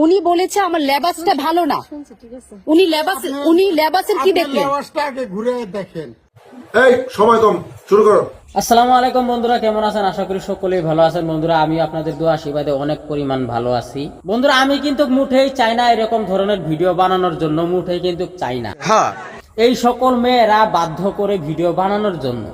উনি বলেছে আমার লেবাসটা ভালো না। উনি লেবাসের কি দেখলেন? লেবাসটা আগে ঘুরে দেখেন। এই সময় কম, শুরু করো। আসসালামু আলাইকুম বন্ধুরা, কেমন আছেন? আশা করি সকলেই ভালো আছেন। বন্ধুরা, আমি আপনাদের দোয়া আশীর্বাদে অনেক পরিমাণ ভালো আছি। বন্ধুরা, আমি কিন্তু মুঠেই চাই না এরকম ধরনের ভিডিও বানানোর জন্য, মুঠেই কিন্তু চাই না এই সকল মেয়েরা বাধ্য করে ভিডিও বানানোর জন্য,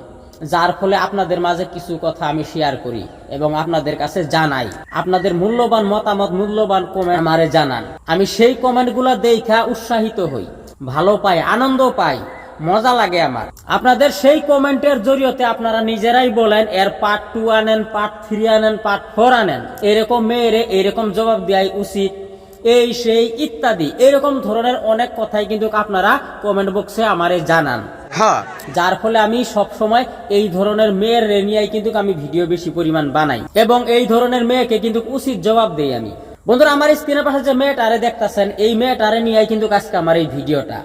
যার ফলে আপনাদের মাঝে কিছু কথা আমি শেয়ার করি এবং আপনাদের কাছে জানাই। আপনাদের মূল্যবান মতামত, মূল্যবান কমেন্ট আমারে জানান। আমি সেই কমেন্টগুলো দেখা উৎসাহিত হই, ভালো পাই, আনন্দ পাই, মজা লাগে আমার। আপনাদের সেই কমেন্টের জরিয়তে আপনারা নিজেরাই বলেন এর পার্ট 2 আনেন, পার্ট 3 আনেন, পার্ট 4 আনেন। এরকম মেয়েরে এরকম জবাব দেওয়াই উচিত, এই সেই ইত্যাদি এরকম ধরনের অনেক কথাই কিন্তু আপনারা কমেন্ট বক্সে আমারে জানান। যার ফলে আমি সব সময় এই ধরনের মেয়ের নিয়েই কিন্তু আমি ভিডিও বেশি পরিমাণ বানাই এবং এই ধরনের মেয়েকে কিন্তু উচিত জবাব দেই আমি। বন্ধুরা, আমার স্ক্রিনের পাশে যে মেয়েটারে দেখতেছেন, এই মেয়েটারে নিয়েই কিন্তু আজকে আমার এই ভিডিওটা।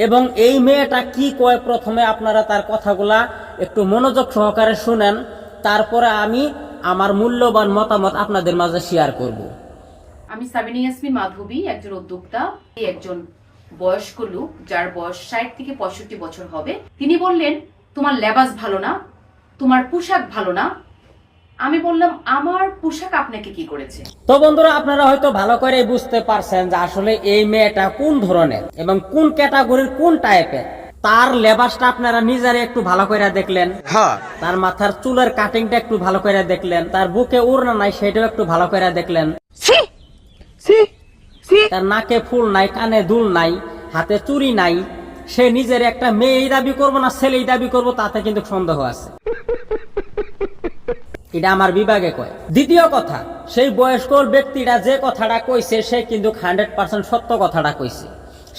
এবং এই মেয়েটা কি কয় প্রথমে আপনারা তার কথাগুলা একটু মনোযোগ সহকারে শুনেন, তারপরে আমি আমার মূল্যবান মতামত আপনাদের মাঝে শেয়ার করব। আমি সাবিনা ইয়াসমিন মাধবী, একজন উদ্যোক্তা, একজন বয়স্ক লোক যার বয়স 60 থেকে 65 বছর হবে। তিনি বললেন তোমার লেবাস ভালো না, তোমার পোশাক ভালো না। আমি বললাম আমার পোশাক আপনাকে কি করেছে? তো বন্ধুরা, আপনারা হয়তো ভালো করে বুঝতে পারছেন যে আসলে এই মেয়েটা কোন ধরনের এবং কোন ক্যাটাগরির, কোন টাইপের। তার লেবাসটা আপনারা নিজেরা একটু ভালো করে দেখলেন, তার মাথার চুলের কাটিংটা একটু ভালো করে দেখলেন, তার বুকে ওড়না নাই সেটাও একটু ভালো করে দেখলেন, তার নাকে ফুল নাই, কানে দুল নাই, হাতে চুড়ি নাই। সে নিজের একটা মেয়েই দাবি করবো না ছেলেই দাবি করবো, তাতে কিন্তু সন্দেহ আছে। এটা আমার বিভাগে কয়। দ্বিতীয় কথা, সেই বয়স্ক ব্যক্তিটা যে কথাটা কইছে সে কিন্তু 100% সত্য কথাটা কইছে।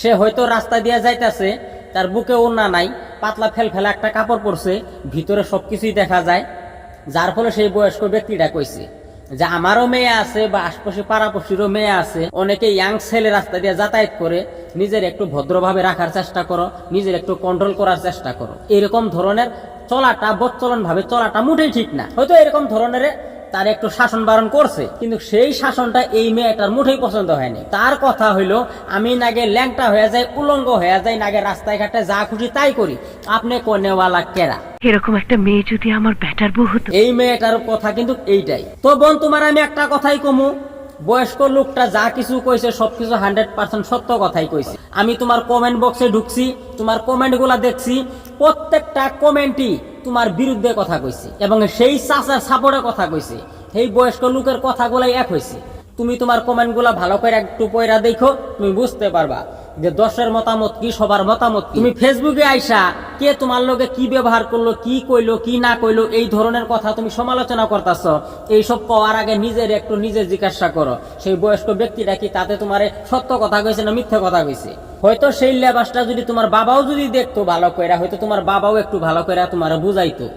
সে হয়তো রাস্তা দিয়ে যাইতেছে, তার বুকে ওড়না নাই, পাতলা ফেলফেলা একটা কাপড় পরছে, ভিতরে সবকিছুই দেখা যায়। যার ফলে সেই বয়স্ক ব্যক্তিটা কইছে যে আমারও মেয়ে আছে বা আশপাশে পাড়াপড়শিরও মেয়ে আছে, অনেকে ইয়াং ছেলে রাস্তা দিয়ে যাতায়াত করে, নিজের একটু ভদ্রভাবে রাখার চেষ্টা করো, নিজের একটু কন্ট্রোল করার চেষ্টা করো। এরকম ধরনের চলাটা, বচ্চলন ভাবে চলাটা মোটেই ঠিক না। হয়তো এরকম ধরনের তার একটু শাসন বারণ করছে, কিন্তু সেই শাসনটা এই মেয়েটার মুঠেই পছন্দ হয়নি। তার কথা হইলো আমি নাগে ল্যাংটা হয়ে যাই, উলঙ্গ হয়ে যাই, নাগে রাস্তায় ঘাটে যা খুশি তাই করি, আপনি কোনেওয়ালা কেরা? এরকম একটা মেয়ে যদি আমার ব্যাটার বউ হতো। এই মেয়েটার কথা কিন্তু এইটাই। তো বোন, তোমার আমি একটা কথাই কমু, বয়স্ক লোকটা যা কিছু কইছে সবকিছু 100% সত্য কথাই কইছে। আমি তোমার কমেন্ট বক্সে ঢুকছি, তোমার কমেন্ট গুলা দেখছি, প্রত্যেকটা কমেন্টই তোমার বিরুদ্ধে কথা কইছে এবং সেই চাচার সাপোর্টের কথা কইছে। সেই বয়স্ক লোকের কথাগুলাই এক হয়েছে। তুমি তোমার কমেন্ট গুলা ভালো করে একটু পয়রা দেখো, তুমি বুঝতে পারবা যে দশের মতামত কি, সবার মতামত কি। তুমি ফেসবুকে আইসা কে তোমার লগে কি ব্যবহার করলো, কি কইলো, কি না কইলো, এই ধরনের কথা তুমি সমালোচনা করতেছ। এইসব কওয়ার আগে নিজের একটু নিজে জিজ্ঞাসা করো, সেই বয়স্ক ব্যক্তিটা কি তাতে তোমার সত্য কথা কইছে না মিথ্যা কথা কইছে। হয়তো সেই লেবাসটা যদি তোমার বাবাও যদি দেখতো ভালো কইরা, হয়তো তোমার বাবাও একটু ভালো কইরা তোমার বুঝাইতো।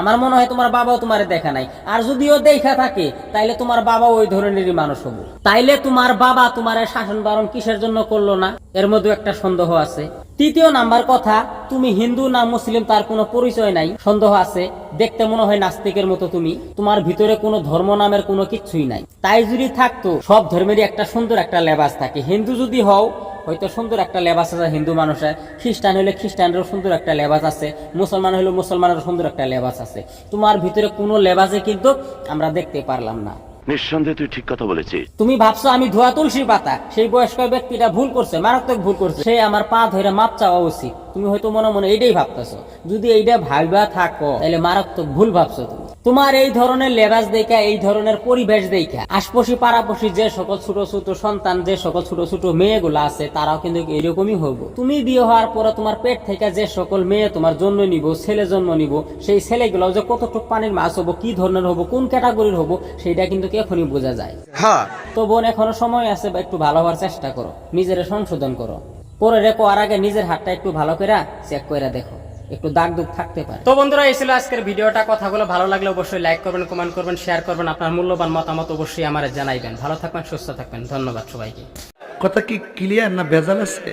আমার মনে হয় তোমার বাবাও তোমার দেখা নাই, আর যদিও দেখা থাকে তাইলে তোমার বাবাও ওই ধরনেরই মানুষ হবো। তাইলে তোমার বাবা তোমার শাসন বারণ কিসের জন্য করলো না, এর মধ্যে একটা সন্দেহ আছে। তৃতীয় নাম্বার কথা, তুমি হিন্দু না মুসলিম তার কোনো পরিচয় নাই, সন্দেহ আছে। দেখতে মনে হয় নাস্তিকের মতো তুমি, তোমার ভিতরে কোনো ধর্ম নামের কোনো কিছুই নাই। তাই যদি থাকতো, সব ধর্মেরই একটা সুন্দর একটা লেবাস থাকে। হিন্দু যদি হও হয়তো সুন্দর একটা লেবাস আছে হিন্দু মানুষের, খ্রিস্টান হলে খ্রিস্টানেরও সুন্দর একটা লেবাস আছে, মুসলমান হলে মুসলমানেরও সুন্দর একটা লেবাস আছে। তোমার ভিতরে কোনো লেবাসে কিন্তু আমরা দেখতে পারলাম না। নিঃসন্দেহে তুই ঠিক কথা বলেছিস। তুমি ভাবছো আমি ধোয়া তুলসী পাতা। সেই বয়স্ক ব্যক্তিটা ভুল করছে, মারাত্মক ভুল করছে, সে আমার পা ধরে মাপ চাওয়া উচিত। তুমি হয়তো মনে মনে এইটাই ভাবতেছো। যদি এইটা ভাববা থাকো তাহলে মারাত্মক ভুল ভাবছো তুমি। তোমার এই ধরনের লেবাস দেখা, এই ধরনের পরিবেশ দেখা, আশপাশি পাড়াপড়শি যে সকল ছোট ছোট সন্তান, যে সকল ছোট ছোট মেয়েগুলো আছে, তারাও কিন্তু এরকমই হবো। তুমি বিয়ে হওয়ার পরে তোমার পেট থেকে যে সকল মেয়ে তোমার জন্ম নিব, ছেলে জন্ম নিব, সেই ছেলেগুলো যে কতটুক পানির মাছ হবো, কি ধরনের হবো, কোন ক্যাটাগরির হবো, সেইটা কিন্তু এখনই বোঝা যায়। তো বোন, এখনো সময় আছে, একটু ভালো হওয়ার চেষ্টা করো, নিজের সংশোধন করো। পরে রেখো আর আগে নিজের হাতটা একটু ভালো করে চেক করে দেখো, একটু দাগ দুগ থাকতে পারে। তো বন্ধুরা, এই ছিল আজকের ভিডিওটা। কথাগুলো ভালো লাগলে অবশ্যই লাইক করবেন, কমেন্ট করবেন, শেয়ার করবেন। আপনার মূল্যবান মতামত অবশ্যই আমার জানাইবেন। ভালো থাকবেন, সুস্থ থাকবেন। ধন্যবাদ সবাইকে। কথা কি ক্লিয়ার না ভেজাল আছে?